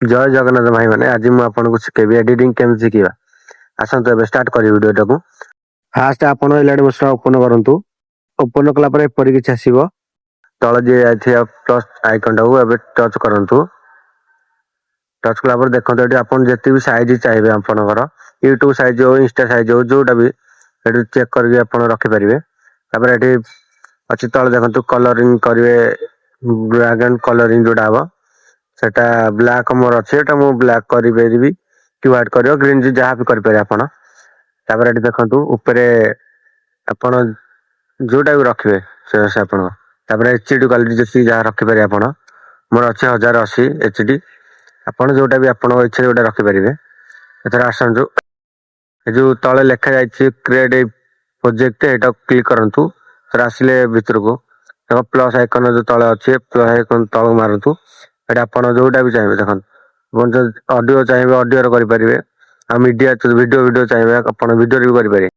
जय जगन्नाथ भाई मैंने आज मुझे आपको शिखेबी एडिटिंग केमी शिखा आसतु ए स्टार्ट कर वीडियो को फास्ट आप मोशन ओपन करूँ ओपन कलापर एपरी किसी आसो तल जी जाइए प्लस आइकन टाक ए टच करूँ टच कलापर देखते ये आप जिते भी सैज चाहिए आपंकर यूट्यूब सैज हो इंस्टा सैज हो जोटा भी ये चेक करके आप रखिपारे ये अच्छी तल देखते कलरिंग करेंगे ब्लैक एंड कलरिंग जोटा हम सेटा ब्लैक मोर अच्छे ब्लैक करी कि व्हाइट कर ग्रीन जहाँ भी करेंगे आप देखु उपरे आपण जोटा भी रखिए से आप एच डी क्वालिटी जी जहाँ रखिपारे आप मोर अच्छे 1080 HD आपड़ जोटा भी आप इच्छा जोटा रखिपारे एथर आसतु जो तले लेखा जाइए क्रिएट प्रोजेक्ट यहाँ क्लिक करूँ सर आसिले भितर को प्लस आइकन जो तले अच्छे प्लस आइकन तल मारतु ये आप जोटा भी चाहिए देखो ऑडियो चाहिए ऑडियो करेंगे आ मीडिया वीडियो वीडियो चाहिए आप वीडियो भी करेंगे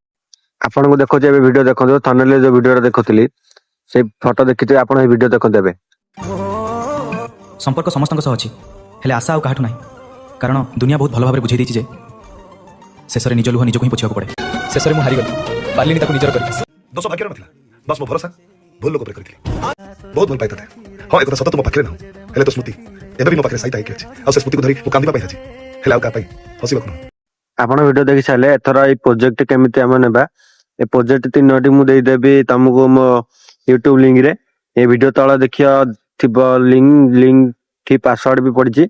आपन को देखो वीडियो देखो थंबनेल जो वीडियो देखुली से फोटो देखि आप वीडियो देखते हैं संपर्क समस्त अच्छी हेले आशा आठ ना कारण दुनिया बहुत भल भाव बुझे दी जे शेष में निज लुह निजक ही पोछा पड़े शेष में हारीगली पार्ली निजर कर दोष भाग्य नथिला बस मो भरोसा भूल लोक पर करथिली बहुत भल पाइता हां एक सत तुम पाखरे न हेले तो स्मृति एबे भी मो पाखरे सहित आइके अछि आ से स्मृति को धरी मो कांदिबा पाइता छी हेले आ का पाई हसी बकनो आपण वीडियो देखि साले एथर ए प्रोजेक्ट केमिति हम नेबा ए प्रोजेक्ट तीनोटी मु देई देबी तुमको मो YouTube लिंक रे ए वीडियो तळ देखियो थिबो लिंक थी पासवर्ड भी पड़ची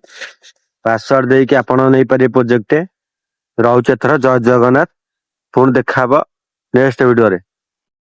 पासवर्ड दे के आपण नै पारे प्रोजेक्ट रहउछ एथर जय जगन्नाथ पुन देखाबो नेक्स्ट वीडियो रे।